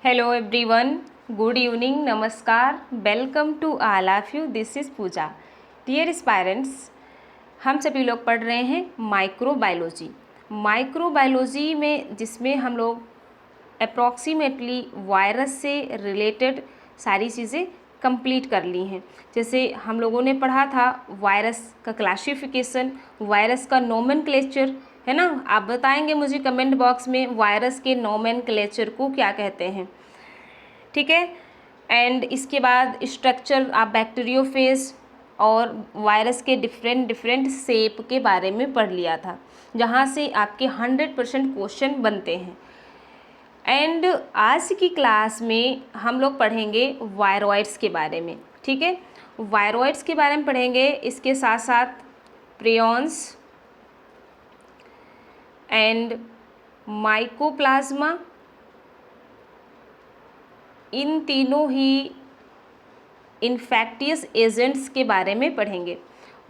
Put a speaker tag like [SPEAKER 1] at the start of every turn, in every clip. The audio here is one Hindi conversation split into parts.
[SPEAKER 1] हेलो एवरीवन, गुड इवनिंग, नमस्कार, welcome to all of you. This is Pooja. Dear aspirants, हम सभी लोग पढ़ रहे हैं माइक्रोबायोलॉजी। माइक्रोबायोलॉजी में जिसमें हम लोग अप्रॉक्सीमेटली वायरस से रिलेटेड सारी चीज़ें कंप्लीट कर ली हैं। जैसे हम लोगों ने पढ़ा था वायरस का क्लासिफिकेशन, वायरस का नोमेनक्लेचर, है ना। आप बताएंगे मुझे कमेंट बॉक्स में वायरस के नोमेनक्लेचर को क्या कहते हैं, ठीक है। एंड इसके बाद स्ट्रक्चर आप बैक्टीरियोफेज और वायरस के डिफरेंट शेप के बारे में पढ़ लिया था, जहाँ से आपके 100% क्वेश्चन बनते हैं। एंड आज की क्लास में हम लोग पढ़ेंगे वायरॉइड्स के बारे में, ठीक है। वायरॉइड्स के बारे में पढ़ेंगे, इसके साथ साथ प्रियॉन्स एंड माइकोप्लाज्मा, इन तीनों ही इन्फेक्टियस एजेंट्स के बारे में पढ़ेंगे।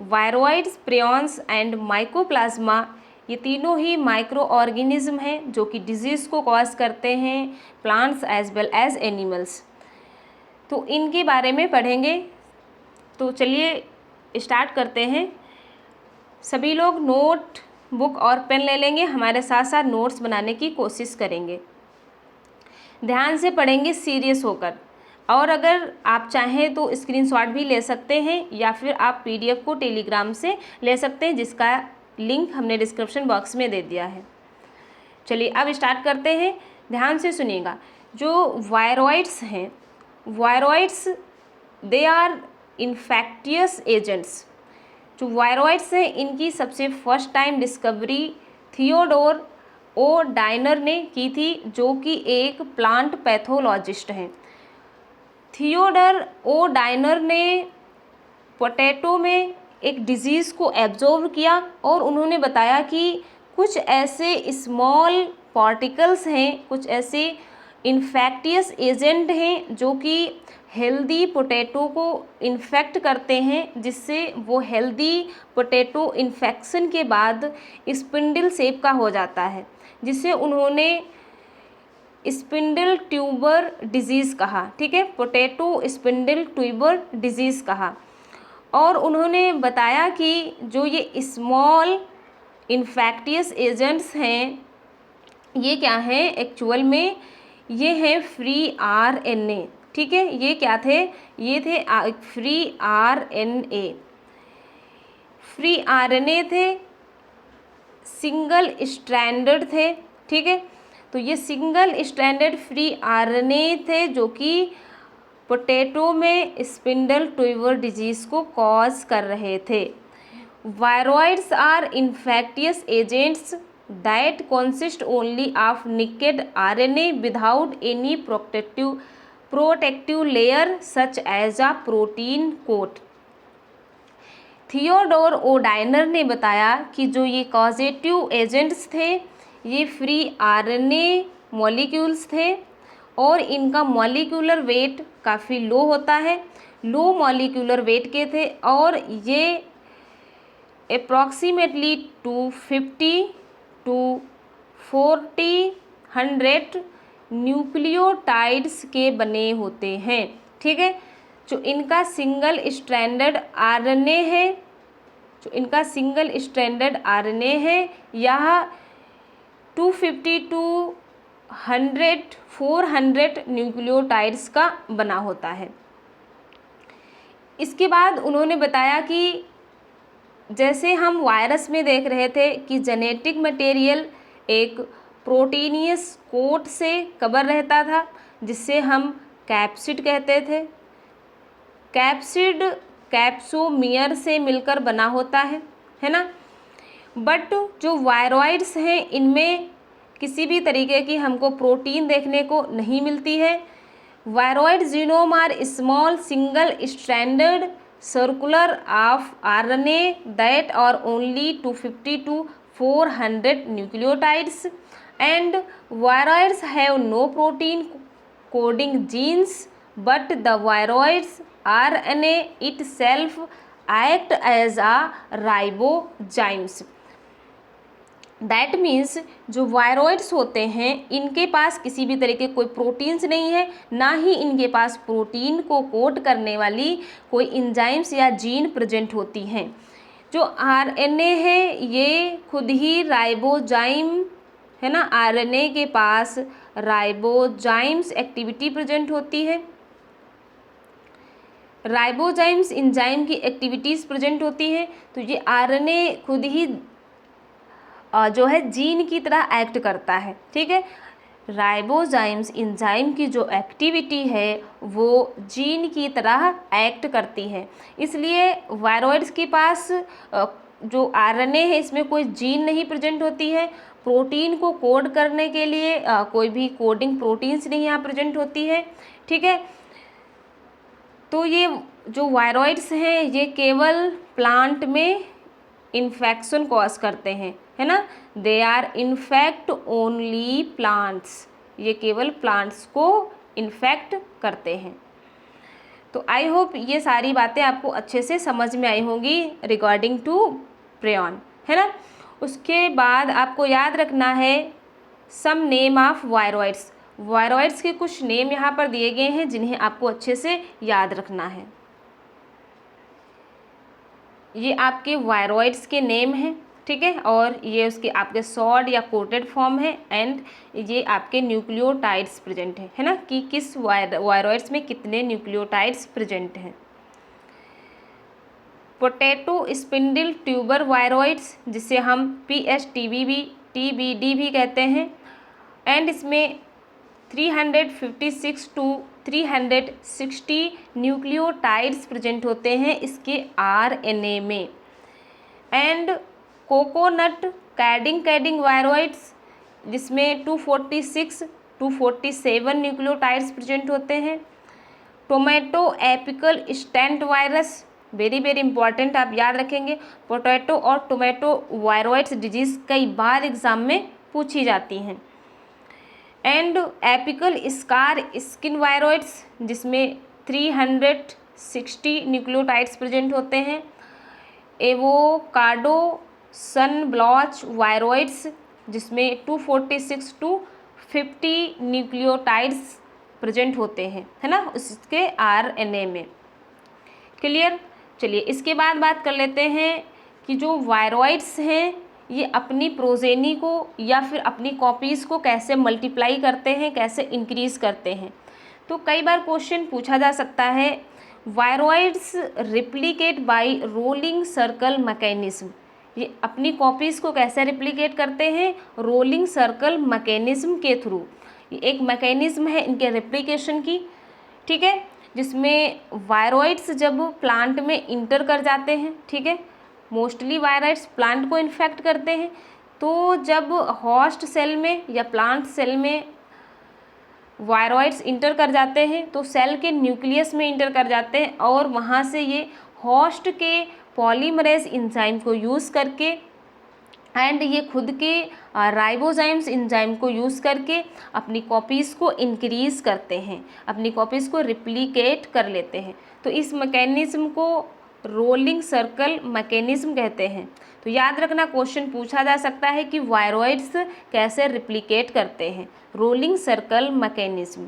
[SPEAKER 1] वायरॉइड्स, प्रियॉन्स एंड माइकोप्लाज्मा, ये तीनों ही माइक्रो ऑर्गेनिज्म हैं जो कि डिजीज़ को कॉज करते हैं, plants as well as animals. तो इनके बारे में पढ़ेंगे। तो चलिए स्टार्ट करते हैं। सभी लोग नोट बुक और पेन ले लेंगे, हमारे साथ साथ नोट्स बनाने की कोशिश करेंगे। ध्यान से पढ़ेंगे, सीरियस होकर। और अगर आप चाहें तो स्क्रीनशॉट भी ले सकते हैं या फिर आप पीडीएफ को टेलीग्राम से ले सकते हैं, जिसका लिंक हमने डिस्क्रिप्शन बॉक्स में दे दिया है। चलिए अब स्टार्ट करते हैं, ध्यान से सुनिएगा। जो वायरॉइड्स हैं, viroids they are infectious agents. जो वायरॉइड्स हैं, इनकी सबसे first time discovery Theodor O Diener ने की थी, जो कि एक प्लांट पैथोलॉजिस्ट हैं। थियोडोर ओ डायनर ने पोटैटो में एक डिजीज़ को एब्जॉर्व किया और उन्होंने बताया कि कुछ ऐसे स्मॉल पार्टिकल्स हैं, कुछ ऐसे इन्फेक्टियस एजेंट हैं जो कि हेल्दी पोटैटो को इन्फेक्ट करते हैं, जिससे वो हेल्दी पोटैटो इन्फेक्शन के बाद स्पिंडल शेप का हो जाता है, जिसे उन्होंने स्पिंडल ट्यूबर डिजीज़ कहा, ठीक है। पोटैटो स्पिंडल ट्यूबर डिजीज़ कहा। और उन्होंने बताया कि जो ये स्मॉल इन्फेक्टियस एजेंट्स हैं, ये क्या हैं एक्चुअल में, ये हैं फ्री आरएनए, ठीक है। ये क्या थे, ये थे फ्री आरएनए। फ्री आरएनए थे, सिंगल स्ट्रैंडेड थे, ठीक है। तो ये सिंगल स्ट्रैंडेड फ्री आरएनए थे जो कि पोटैटो में स्पिंडल ट्यूबर डिजीज़ को कॉज कर रहे थे। Viroids are infectious agents that consist only of naked RNA without any protective layer such as a protein coat। Theodor O Diener ने बताया कि जो ये कॉजेटिव एजेंट्स थे, ये फ्री आरएनए मॉलिक्यूल्स थे और इनका मॉलिक्यूलर वेट काफ़ी लो होता है, लो मॉलिक्यूलर वेट के थे, और ये अप्रॉक्सीमेटली 250 to 400 न्यूक्लियोटाइड्स के बने होते हैं, ठीक है। जो इनका सिंगल स्ट्रैंडेड आरएनए है, जो इनका सिंगल स्ट्रैंडेड आरएनए है, यह 250 to 400 न्यूक्लियोटाइड्स का बना होता है। इसके बाद उन्होंने बताया कि जैसे हम वायरस में देख रहे थे कि जेनेटिक मटेरियल एक प्रोटीनियस कोट से कवर रहता था, जिससे हम कैप्सिड कहते थे। कैप्सिड कैप्सोमियर से मिलकर बना होता है ना। बट जो वायरॉइड्स हैं, इनमें किसी भी तरीके की हमको प्रोटीन देखने को नहीं मिलती है। Viroid genome are small single stranded circular of RNA that are only 250 to 400 nucleotides, and viroids have no protein coding genes, but the viroids RNA itself act as a ribozymes। That means जो वायरॉइड्स होते हैं इनके पास किसी भी तरह के कोई प्रोटीन्स नहीं है, ना ही इनके पास प्रोटीन को कोड करने वाली कोई इंजाइम्स या जीन प्रेजेंट होती हैं। जो आरएनए है ये खुद ही राइबोजाइम है ना, आरएनए के पास राइबोजाइम्स एक्टिविटी प्रेजेंट होती है, राइबोजाइम्स इंजाइम की एक्टिविटीज़ प्रेजेंट होती है। तो ये आरएनए खुद ही जो है जीन की तरह एक्ट करता है, ठीक है। राइबोजाइम्स इंजाइम की जो एक्टिविटी है वो जीन की तरह एक्ट करती है, इसलिए वायरॉइड्स के पास जो आरएनए है इसमें कोई जीन नहीं प्रेजेंट होती है। प्रोटीन को कोड करने के लिए कोई भी कोडिंग प्रोटीन्स नहीं यहाँ प्रेजेंट होती है, ठीक है। तो ये जो वायरॉइड्स हैं ये केवल प्लांट में इन्फेक्शन कॉज करते हैं, है ना। They are infect only plants, ये केवल प्लांट्स को इन्फेक्ट करते हैं। तो आई होप ये सारी बातें आपको अच्छे से समझ में आई होंगी रिगार्डिंग टू प्रियॉन, है ना। उसके बाद आपको याद रखना है some name of viroids. Viroids के कुछ नेम यहाँ पर दिए गए हैं जिन्हें आपको अच्छे से याद रखना है। ये आपके वायरॉइड्स के नेम हैं, ठीक है, और ये उसके आपके शॉर्ट या कोटेड फॉर्म है, एंड ये आपके न्यूक्लियोटाइड्स प्रेजेंट है ना, कि किस वायरॉइड्स में कितने न्यूक्लियोटाइड्स प्रेजेंट हैं। पोटैटो स्पिंडल ट्यूबर वायरॉइड्स, जिसे हम TBD भी कहते हैं, एंड इसमें 356 टू 360 न्यूक्लियोटाइड्स प्रेजेंट होते हैं इसके आरएनए में। एंड कोकोनट कैडिंग वायरॉइड्स, जिसमें 246 टू 47 न्यूक्लियोटाइड्स प्रेजेंट होते हैं। Tomato apical stunt virus, very very important, आप याद रखेंगे। पोटैटो और टोमेटो वायरॉइड्स डिजीज़ कई बार एग्जाम में पूछी जाती हैं। And apical scar skin viroids, जिसमें 360 न्यूक्लियोटाइड्स प्रेजेंट होते हैं। एवोकाडो सन ब्लॉच वायरॉइड्स, जिसमें 246 टू 50 न्यूक्लियोटाइड्स प्रेजेंट होते हैं, है ना, उसके आरएनए में। क्लियर। चलिए इसके बाद बात कर लेते हैं कि जो वायरॉइड्स हैं ये अपनी प्रोजेनी को या फिर अपनी कॉपीज़ को कैसे मल्टीप्लाई करते हैं, कैसे इंक्रीज़ करते हैं। तो कई बार क्वेश्चन पूछा जा सकता है, viroids replicate bye rolling circle mechanism, ये अपनी कॉपीज़ को कैसे रिप्लिकेट करते हैं, रोलिंग सर्कल मैकेनिज्म के थ्रू। ये एक मैकेनिज्म है इनके रिप्लिकेशन की, ठीक है, जिसमें वायरॉइड्स जब प्लांट में इंटर कर जाते हैं, ठीक है, मोस्टली वायरॉइड्स प्लांट को इन्फेक्ट करते हैं। तो जब होस्ट सेल में या प्लांट सेल में वायरॉइड्स इंटर कर जाते हैं तो सेल के न्यूक्लियस में इंटर कर जाते हैं, और वहाँ से ये होस्ट के पॉलीमरेज एंजाइम को यूज़ करके एंड ये खुद के राइबोजाइम्स एंजाइम को यूज़ करके अपनी कॉपीज़ को इंक्रीज़ करते हैं, अपनी कॉपीज़ को रिप्लिकेट कर लेते हैं। तो इस मैकेनिज्म को रोलिंग सर्कल मैकेनिज्म कहते हैं। तो याद रखना, क्वेश्चन पूछा जा सकता है कि वायरॉइड्स कैसे रिप्लिकेट करते हैं, rolling circle mechanism.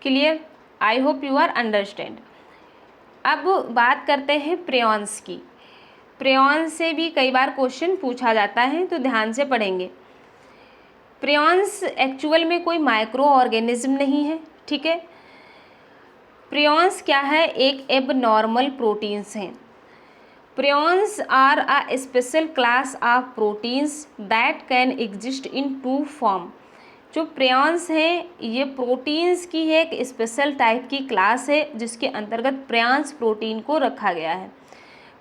[SPEAKER 1] Clear, I hope you are understand. अब बात करते हैं प्रियॉन्स की। प्रियॉन से भी कई बार क्वेश्चन पूछा जाता है, तो ध्यान से पढ़ेंगे। प्रियॉन्स एक्चुअल में कोई माइक्रो ऑर्गेनिज्म नहीं है, ठीक है। प्रियॉन्स क्या है, एक एबनॉर्मल प्रोटीन्स हैं। Prions are a special class of proteins that can exist in two form. जो प्रियॉन्स हैं ये प्रोटीन्स की एक स्पेशल टाइप की क्लास है जिसके अंतर्गत प्रियॉन्स प्रोटीन को रखा गया है।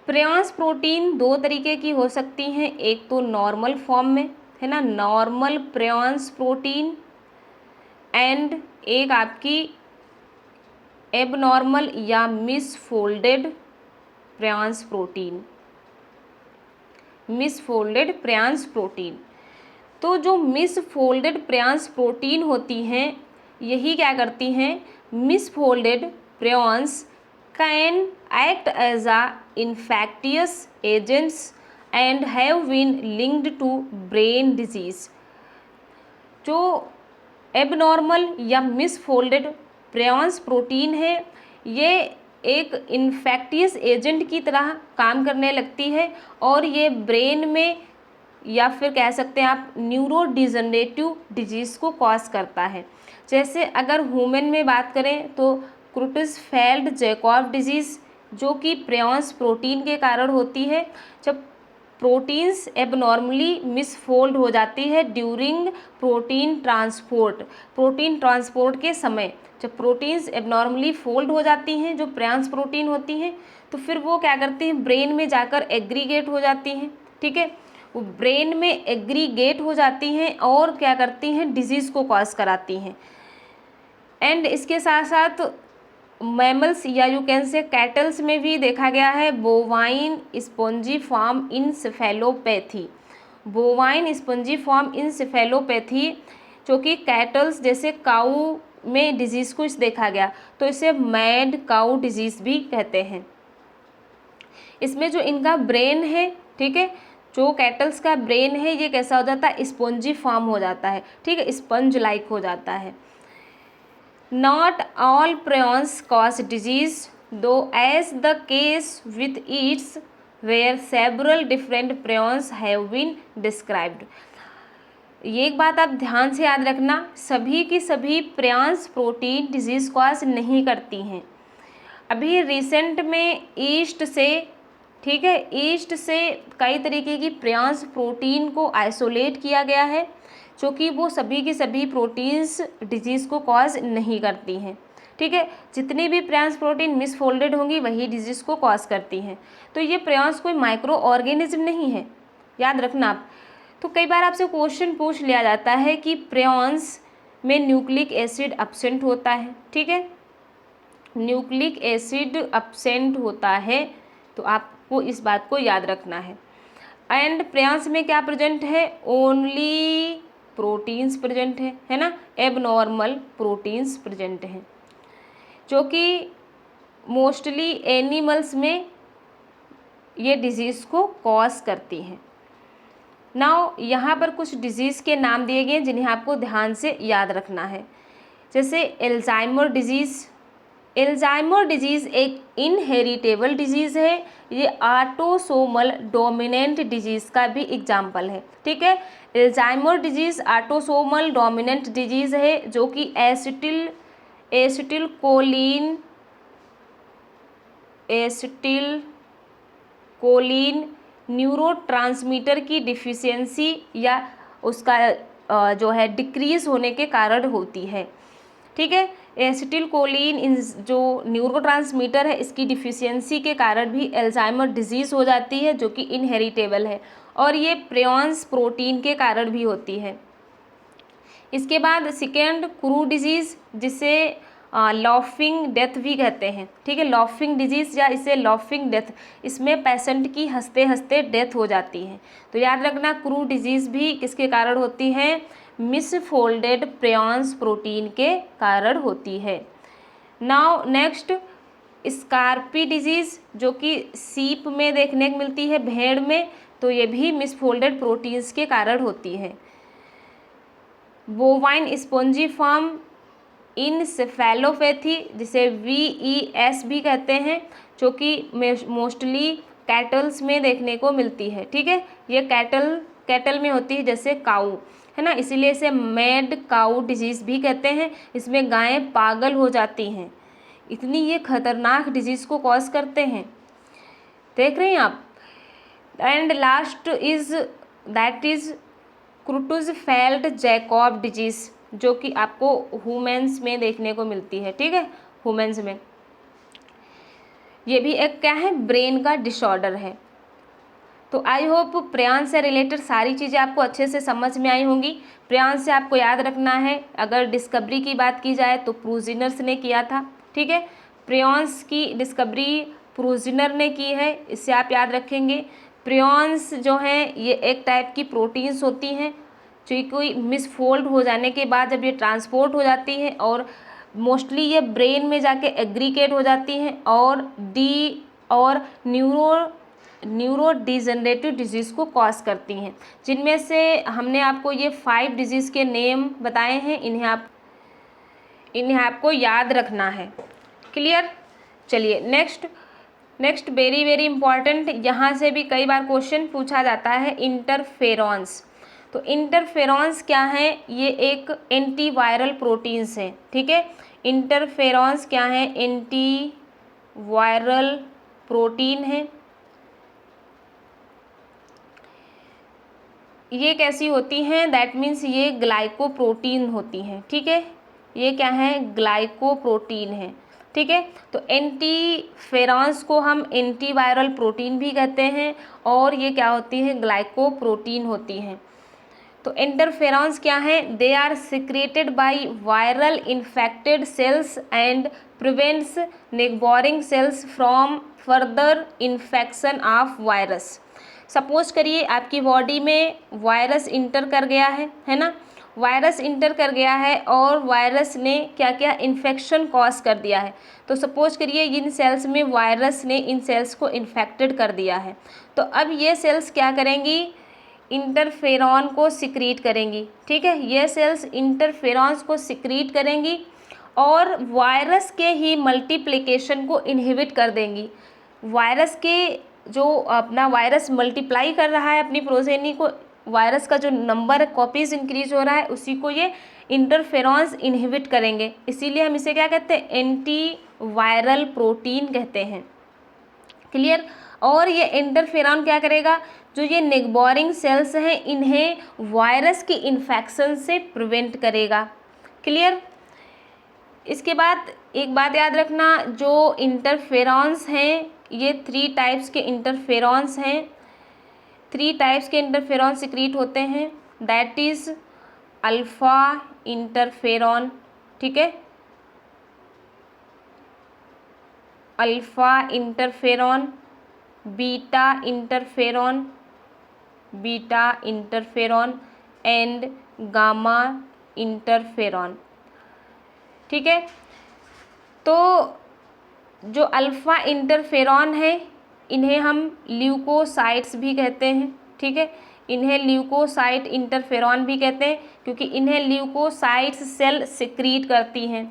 [SPEAKER 1] प्रियॉन्स प्रोटीन दो तरीके की हो सकती हैं, एक तो नॉर्मल फॉर्म में, है ना, नॉर्मल प्रियॉन्स प्रोटीन, एंड एक आपकी एबनॉर्मल या misfolded prions protein, misfolded prions protein. तो जो मिसफोल्डेड प्रियॉन्स प्रोटीन होती हैं यही क्या करती हैं, misfolded prions can act as a infectious agents and have been linked to brain disease. जो एबनॉर्मल या मिसफोल्डेड प्रियॉन्स प्रोटीन है, ये एक इन्फेक्टियस एजेंट की तरह काम करने लगती है और ये ब्रेन में या फिर कह सकते हैं आप न्यूरो डिजनरेटिव डिजीज़ को कॉज करता है। जैसे अगर ह्यूमन में बात करें तो क्रुटज़फेल्ड जैकॉब डिजीज़, जो कि प्रियॉन्स प्रोटीन के कारण होती है। जब प्रोटीन्स एबनॉर्मली मिसफोल्ड हो जाती है ड्यूरिंग प्रोटीन ट्रांसपोर्ट के समय, जब प्रोटीन्स एबनॉर्मली फोल्ड हो जाती हैं, जो प्रियॉन्स प्रोटीन होती हैं, तो फिर वो क्या करती हैं, ब्रेन में जाकर एग्रीगेट हो जाती हैं। ठीक है, वो ब्रेन में एग्रीगेट हो जाती हैं और क्या करती हैं, डिजीज़ को कॉज कराती हैं। एंड इसके साथ साथ मैमल्स या यू कैन से कैटल्स में भी देखा गया है bovine spongiform encephalopathy. Bovine spongiform encephalopathy जो कि कैटल्स जैसे काऊ में डिजीज़ को इस देखा गया, तो इसे मैड काऊ डिजीज़ भी कहते हैं। इसमें जो इनका ब्रेन है, ठीक है, जो कैटल्स का ब्रेन है ये कैसा हो जाता है, स्पॉन्जीफॉर्म हो जाता है। ठीक है, स्पंज लाइक हो जाता है। Not all prions cause disease, though as the case with its where several different prions have been described। ये एक बात आप ध्यान से याद रखना, सभी की सभी प्रियॉन्स प्रोटीन डिजीज़ कॉज नहीं करती हैं। अभी रिसेंट में ईस्ट से, ठीक है, ईस्ट से कई तरीके की प्रियॉन्स प्रोटीन को आइसोलेट किया गया है, जो कि वो सभी की सभी प्रोटीन्स डिजीज़ को कॉज नहीं करती हैं। ठीक है, जितनी भी प्रियॉन्स प्रोटीन मिसफोल्डेड होंगी वही डिजीज़ को कॉज करती हैं। तो ये प्रियॉन्स कोई माइक्रो ऑर्गेनिज्म नहीं है, याद रखना आप। तो कई बार आपसे क्वेश्चन पूछ लिया जाता है कि प्रियॉन्स में न्यूक्लिक एसिड अब्सेंट होता है। ठीक है, न्यूक्लिक एसिड अब्सेंट होता है, तो आपको इस बात को याद रखना है। एंड प्रियॉन्स में क्या प्रेजेंट है, ओनली प्रोटीन्स प्रेजेंट है ना, एबनॉर्मल प्रोटीन्स प्रेजेंट हैं, जो कि मोस्टली एनिमल्स में ये डिजीज़ को कॉज करती हैं। नाउ यहाँ पर कुछ डिजीज़ के नाम दिए गए हैं जिन्हें आपको ध्यान से याद रखना है। जैसे एल्जाइमर डिजीज़। एल्जाइमर डिजीज़ एक इनहेरिटेबल डिजीज़ है, ये ऑटोसोमल डोमिनेंट डिजीज़ का भी एग्जाम्पल है। ठीक है, Alzheimer disease autosomal dominant disease है, जो कि एसिटिलकोलिन न्यूरोट्रांसमीटर की डिफिशियंसी या उसका जो है डिक्रीज़ होने के कारण होती है। ठीक है, एसिटिलकोलिन जो न्यूरोट्रांसमीटर है, इसकी डिफिशियंसी के कारण भी एल्जाइमर डिजीज़ हो जाती है, जो कि इनहेरिटेबल है, और ये प्रियॉन्स प्रोटीन के कारण भी होती है। इसके बाद सेकेंड क्रू डिजीज़, जिसे लॉफिंग डेथ भी कहते हैं। ठीक है, लॉफिंग डिजीज़ या इसे लॉफिंग डेथ, इसमें पेशेंट की हंसते हंसते डेथ हो जाती है। तो याद रखना, क्रू डिजीज़ भी किसके कारण होती है, मिसफोल्डेड प्रियॉन्स प्रोटीन के कारण होती है। नाउ नेक्स्ट स्कारपी डिजीज़, जो कि सीप में देखने को मिलती है, भेड़ में, तो ये भी मिसफोल्डेड प्रोटीन्स के कारण होती है। बोवाइन स्पॉन्जीफॉर्म इंसेफेलोपैथी, जिसे VES भी कहते हैं, जो कि मोस्टली कैटल्स में देखने को मिलती है। ठीक है, ये कैटल में होती है, जैसे काऊ है ना, इसीलिए इसे मैड काऊ डिजीज़ भी कहते हैं। इसमें गायें पागल हो जाती हैं, इतनी ये खतरनाक डिजीज़ को कॉज करते हैं, देख रहे हैं आप। And last that is Creutzfeldt Jakob disease, जो कि आपको ह्यूमन्स में देखने को मिलती है। ठीक है, ह्यूमन्स में ये भी एक क्या है, ब्रेन का डिसऑर्डर है। तो आई होप प्रियॉन्स से रिलेटेड सारी चीज़ें आपको अच्छे से समझ में आई होंगी। प्रियॉन्स से आपको याद रखना है, अगर डिस्कवरी की बात की जाए तो प्रूजिनर्स ने किया था। ठीक है, प्रियॉन्स की डिस्कवरी प्रूजिनर ने की है, इससे आप याद रखेंगे। प्रियॉन्स जो हैं ये एक टाइप की प्रोटीन्स होती हैं, जो कोई मिसफोल्ड हो जाने के बाद जब ये ट्रांसपोर्ट हो जाती हैं और मोस्टली ये ब्रेन में जाके एग्रीगेट हो जाती हैं और न्यूरो न्यूरो डिजनरेटिव डिजीज़ को कॉज करती हैं, जिनमें से हमने आपको ये 5 डिजीज़ के नेम बताए हैं, इन्हें आपको याद रखना है। क्लियर। चलिए नेक्स्ट वेरी वेरी इंपॉर्टेंट, यहाँ से भी कई बार क्वेश्चन पूछा जाता है, इंटरफेरॉन्स। तो इंटरफेरॉन्स क्या है? ये एक एंटीवायरल प्रोटीन्स है, ठीक है। इंटरफेरॉन्स क्या है? एंटीवायरल प्रोटीन है। ये कैसी होती हैं? दैट मीन्स ये ग्लाइकोप्रोटीन होती हैं, ठीक है। ये क्या है? ग्लाइकोप्रोटीन है, ठीक है। तो एंटीफेरॉन्स को हम एंटीवायरल प्रोटीन भी कहते हैं, और ये क्या होती है? ग्लाइकोप्रोटीन होती हैं। तो इंटरफेरॉन्स क्या है? They are secreted by viral infected cells and prevents neighboring cells from further infection of virus. Suppose करिए आपकी बॉडी में वायरस इंटर कर गया है ना, वायरस इंटर कर गया है और वायरस ने क्या क्या इन्फेक्शन कॉज कर दिया है। तो सपोज करिए इन सेल्स में वायरस ने इन सेल्स को इन्फेक्टेड कर दिया है, तो अब ये सेल्स क्या करेंगी? इंटरफेरॉन को सिक्रीट करेंगी, ठीक है। ये सेल्स इंटरफेरॉन्स को सिक्रीट करेंगी और वायरस के ही मल्टीप्लिकेशन को इनहिबिट कर देंगी। वायरस के जो अपना वायरस मल्टीप्लाई कर रहा है अपनी प्रोजेनी को, वायरस का जो नंबर कॉपीज इंक्रीज हो रहा है, उसी को ये इंटरफेरॉन्स इनहिबिट करेंगे। इसीलिए हम इसे क्या कहते हैं? एंटी वायरल प्रोटीन कहते हैं। क्लियर। और ये इंटरफेरॉन क्या करेगा? जो ये नेबोरिंग सेल्स हैं इन्हें वायरस की इन्फेक्शन से प्रिवेंट करेगा। क्लियर। इसके बाद एक बात याद रखना, जो इंटरफेरॉन्स हैं ये 3 टाइप्स के इंटरफेरॉन्स हैं। 3 टाइप्स के इंटरफेरॉन सिक्रीट होते हैं, दैट इज़ अल्फ़ा इंटरफेरॉन, ठीक है, alpha interferon, beta interferon and gamma interferon, ठीक है। तो जो अल्फ़ा इंटरफेरॉन है इन्हें हम ल्यूकोसाइट्स भी कहते हैं, ठीक है। इन्हें ल्यूकोसाइट इंटरफेरॉन भी कहते हैं क्योंकि इन्हें ल्यूकोसाइट्स सेल सिक्रीट करती हैं।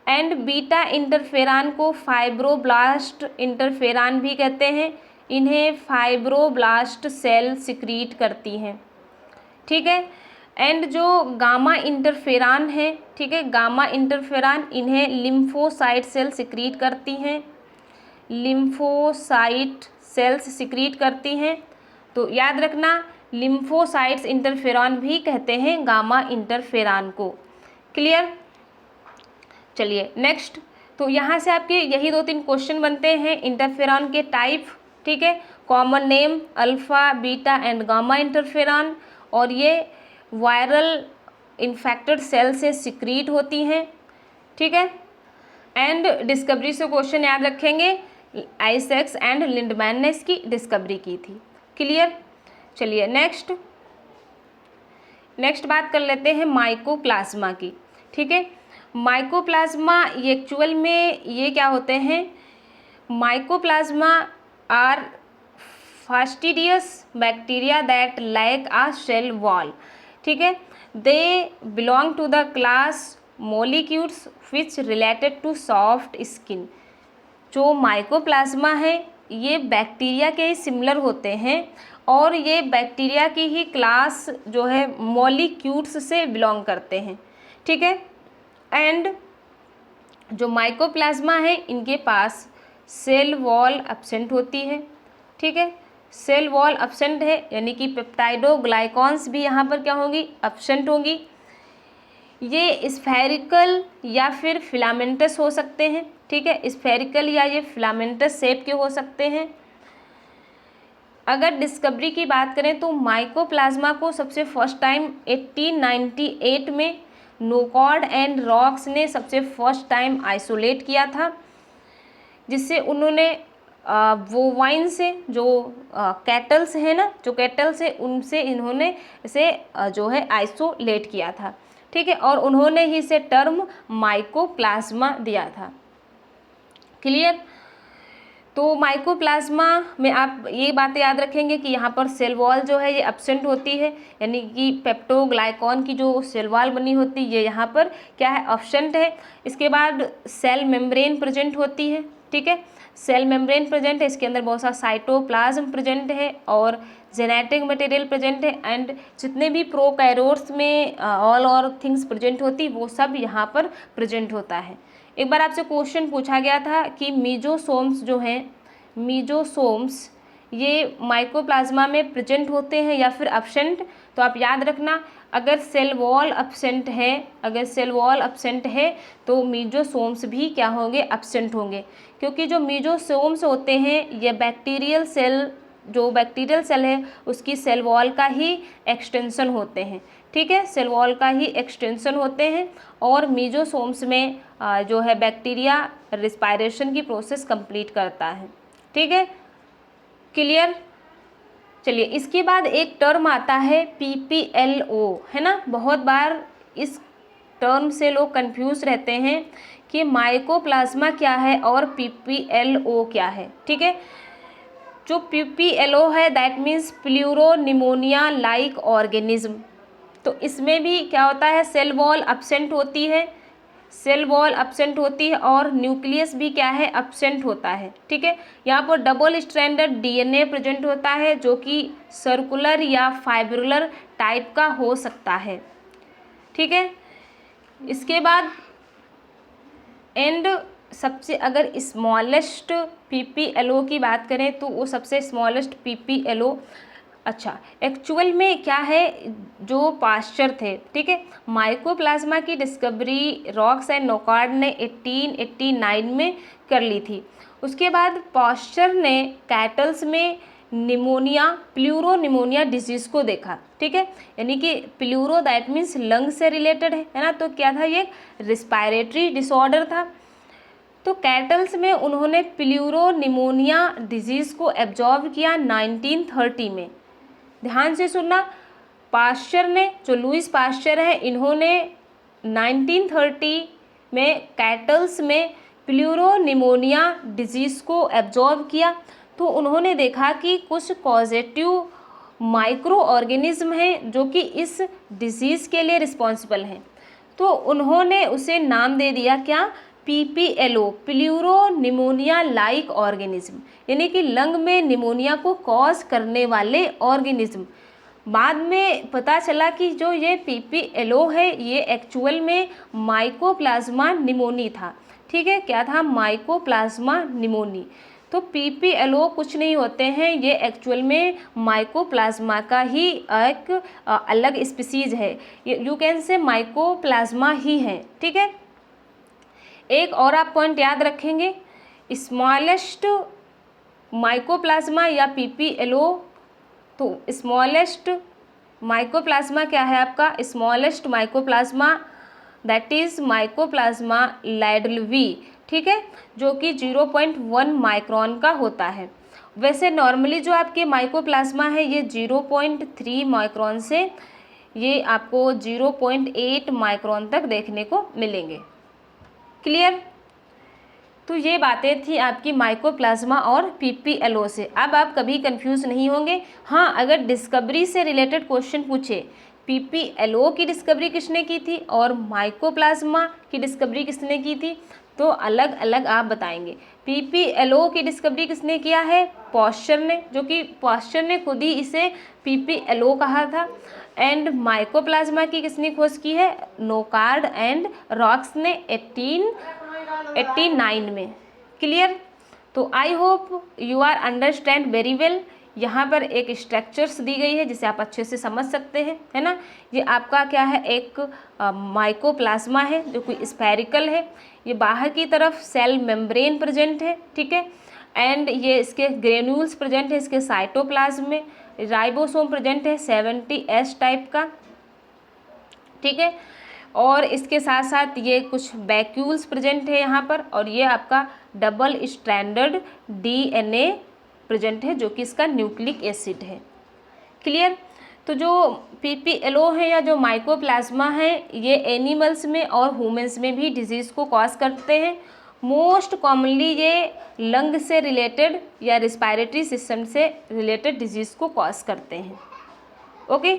[SPEAKER 1] एंड बीटा इंटरफेरॉन को फाइब्रोब्लास्ट इंटरफेरॉन भी कहते हैं, इन्हें फाइब्रोब्लास्ट सेल सिक्रीट करती हैं, ठीक है। एंड जो गामा इंटरफेरॉन है, ठीक है, गामा इंटरफेरॉन इन्हें लिम्फोसाइट सेल सिक्रीट करती हैं, लिम्फोसाइट सेल्स सिक्रीट करती हैं। तो याद रखना लिम्फोसाइट्स इंटरफेरॉन भी कहते हैं गामा इंटरफेरॉन को। क्लियर। चलिए नेक्स्ट, तो यहाँ से आपके यही 2-3 क्वेश्चन बनते हैं इंटरफेरॉन के टाइप, ठीक है। Common name alpha beta and gamma interferon, और ये वायरल इन्फेक्टेड सेल से सिक्रीट होती हैं, ठीक है। एंड डिस्कवरी से क्वेश्चन याद रखेंगे, आइजैक्स एंड लिंडमैन ने इसकी डिस्कवरी की थी। क्लियर। चलिए नेक्स्ट बात कर लेते हैं माइकोप्लाज्मा की, ठीक है। माइकोप्लाज्मा ये एक्चुअल में ये क्या होते हैं? Mycoplasma are fastidious bacteria that lack a cell wall, ठीक है। They belong to the class Mollicutes which related to soft skin. जो माइकोप्लाज्मा है ये बैक्टीरिया के ही सिमिलर होते हैं और ये बैक्टीरिया की ही क्लास जो है मॉलिक्यूल्स से बिलोंग करते हैं, ठीक है। एंड जो माइकोप्लाज्मा है इनके पास सेल वॉल एब्सेंट होती है, ठीक है। सेल वॉल एब्सेंट है यानी कि पेप्टाइडोग्लाइकॉन्स भी यहाँ पर क्या होंगी? एब्सेंट होंगी। ये स्फेरिकल या फिर फिलामेंटस हो सकते हैं, ठीक है। स्फेरिकल या ये फिलामेंटस शेप के हो सकते हैं। अगर डिस्कवरी की बात करें तो माइकोप्लाज्मा को सबसे फर्स्ट टाइम 1898 में नोकॉर्ड एंड रॉक्स ने सबसे फर्स्ट टाइम आइसोलेट किया था, जिससे उन्होंने वोवाइन से जो कैटल्स है ना, जो कैटल्स है उनसे इन्होंने इसे जो है आइसोलेट किया था, ठीक है। और उन्होंने ही इसे टर्म माइकोप्लाज्मा दिया था। क्लियर। तो माइकोप्लाज्मा में आप ये बातें याद रखेंगे कि यहाँ पर सेल वॉल जो है ये एब्सेंट होती है, यानी कि पेप्टोग्लाइकॉन की जो सेल वॉल बनी होती है ये यहाँ पर क्या है, एब्सेंट है। इसके बाद सेल मेम्ब्रेन प्रेजेंट होती है, ठीक है, सेल मेम्ब्रेन प्रेजेंट है, इसके अंदर बहुत सारा साइटोप्लाज्म प्रेजेंट है और जेनेटिक मटेरियल प्रेजेंट है, एंड जितने भी प्रोकैरियोट्स में ऑल और थिंग्स प्रेजेंट होती वो सब यहाँ पर प्रेजेंट होता है। एक बार आपसे क्वेश्चन पूछा गया था कि मीजोसोम्स जो हैं, मीजोसोम्स ये माइकोप्लाज्मा में प्रेजेंट होते हैं या फिर एब्सेंट, तो आप याद रखना अगर सेल वॉल एब्सेंट है, अगर सेल वॉल एब्सेंट है तो मीजोसोम्स भी क्या होंगे, एब्सेंट होंगे, क्योंकि जो मीजोसोम्स होते हैं ये बैक्टीरियल सेल, जो बैक्टीरियल सेल है उसकी सेल वॉल का ही एक्सटेंशन होते हैं, ठीक है, सेल वॉल का ही एक्सटेंशन होते हैं। और मीजोसोम्स में जो है बैक्टीरिया रिस्पायरेशन की प्रोसेस कंप्लीट करता है, ठीक है, क्लियर। चलिए इसके बाद एक टर्म आता है PPLO, है ना, बहुत बार इस टर्म से लोग कंफ्यूज रहते हैं कि माइकोप्लाज्मा क्या है और PPLO क्या है, ठीक है। जो PPLO है that means pleuropneumonia like organism, तो इसमें भी क्या होता है, सेल वॉल एब्सेंट होती है, सेल वॉल एब्सेंट होती है और न्यूक्लियस भी क्या है, एब्सेंट होता है, ठीक है। यहाँ पर डबल स्ट्रैंडेड DNA प्रेजेंट होता है जो कि सर्कुलर या फाइब्रुलर टाइप का हो सकता है, ठीक है। इसके बाद एंड सबसे अगर स्मॉलेस्ट PPLO की बात करें तो वो सबसे स्मॉलेस्ट PPLO, अच्छा एक्चुअल में क्या है, जो पास्चर थे, ठीक है, माइकोप्लाज्मा की डिस्कवरी रॉक्स एंड नोकार्ड ने 1889 में कर ली थी। उसके बाद पास्चर ने कैटल्स में निमोनिया, प्लूरोनिमोनिया डिजीज़ को देखा, ठीक है, यानी कि प्लूरो दैट मीन्स लंग से रिलेटेड है ना, तो क्या था, ये रिस्पायरेटरी डिसऑर्डर था। तो कैटल्स में उन्होंने प्लूरोनिमोनिया डिजीज़ को एब्जॉर्व किया 1930 में। ध्यान से सुनना, पास्चर ने, जो लुईस पास्चर है, इन्होंने 1930 में कैटल्स में प्लूरोनिमोनिया डिजीज़ को एब्जॉर्व किया, तो उन्होंने देखा कि कुछ पॉजिटिव माइक्रो ऑर्गेनिज्म हैं जो कि इस डिजीज़ के लिए रिस्पॉन्सिबल हैं, तो उन्होंने उसे नाम दे दिया क्या, PPLO, प्लूरोनिमोनिया लाइक ऑर्गेनिज्म, यानी कि लंग में निमोनिया को कॉज करने वाले ऑर्गेनिज्म। बाद में पता चला कि जो ये PPLO है ये एक्चुअल में माइकोप्लाज्मा निमोनी था, ठीक है, क्या था, माइकोप्लाज्मा निमोनी। तो PPLO कुछ नहीं होते हैं, ये एक्चुअल में माइकोप्लाज्मा का ही एक अलग स्पीसीज है, यू कैन से माइकोप्लाज्मा ही है, ठीक है। एक और आप पॉइंट याद रखेंगे, स्मॉलेस्ट माइकोप्लाज्मा या PPLO, तो स्मॉलेस्ट माइकोप्लाज्मा क्या है आपका, smallest mycoplasma that is mycoplasma laidlawii, ठीक है, जो कि 0.1 माइक्रोन का होता है। वैसे नॉर्मली जो आपके माइकोप्लाज्मा है ये 0.3 माइक्रोन से ये आपको 0.8 माइक्रोन तक देखने को मिलेंगे, क्लियर। तो ये बातें थी आपकी माइकोप्लाज्मा और PPLO से। अब आप कभी कंफ्यूज नहीं होंगे। हाँ, अगर डिस्कवरी से रिलेटेड क्वेश्चन पूछे, PPLO की डिस्कवरी किसने की थी और माइकोप्लाज्मा की डिस्कवरी किसने की थी, तो अलग अलग आप बताएंगे। PPLO की डिस्कवरी किसने किया है, पास्चर ने, जो कि पास्चर ने खुद ही इसे PPLO कहा था। एंड माइकोप्लाज्मा की किसने खोज की है, नोकार्ड एंड रॉक्स ने 1889 में, क्लियर। तो I hope you are understand very well. यहाँ पर एक स्ट्रक्चर्स दी गई है जिसे आप अच्छे से समझ सकते हैं, है ना। ये आपका क्या है, एक माइकोप्लाज्मा है जो कि स्फेरिकल है, ये बाहर की तरफ सेल मेम्ब्रेन प्रेजेंट है, ठीक है, एंड ये इसके ग्रेन्यूल्स प्रेजेंट है इसके साइटोप्लाज्म में, राइबोसोम प्रेजेंट है 70S टाइप का, ठीक है, और इसके साथ साथ ये कुछ वैक्यूल्स प्रेजेंट है यहाँ पर, और ये आपका डबल स्ट्रैंडेड DNA प्रेजेंट है जो कि इसका न्यूक्लिक एसिड है, क्लियर। तो जो PPLO है या जो माइकोप्लाज्मा है ये एनिमल्स में और ह्यूमंस में भी डिजीज़ को कॉज करते हैं, मोस्ट कॉमनली ये लंग से रिलेटेड या रिस्पायरेटरी सिस्टम से रिलेटेड डिजीज़ को कॉज करते हैं। Okay,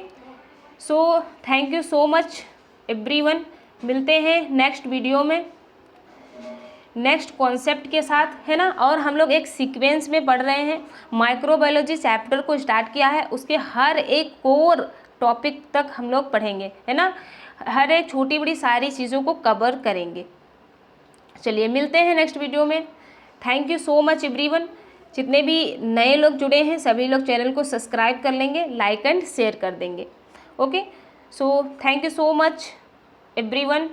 [SPEAKER 1] so thank you so much everyone. मिलते हैं नेक्स्ट वीडियो में नेक्स्ट कॉन्सेप्ट के साथ, है ना। और हम लोग एक सीक्वेंस में पढ़ रहे हैं, माइक्रोबायोलॉजी चैप्टर को स्टार्ट किया है, उसके हर एक कोर टॉपिक तक हम लोग पढ़ेंगे, है ना। हर एक छोटी बड़ी सारी चीज़ों को कवर करेंगे। चलिए मिलते हैं नेक्स्ट वीडियो में। Thank you so much everyone. जितने भी नए लोग जुड़े हैं सभी लोग चैनल को सब्सक्राइब कर लेंगे, लाइक एंड शेयर कर देंगे। Okay, so thank you so much everyone.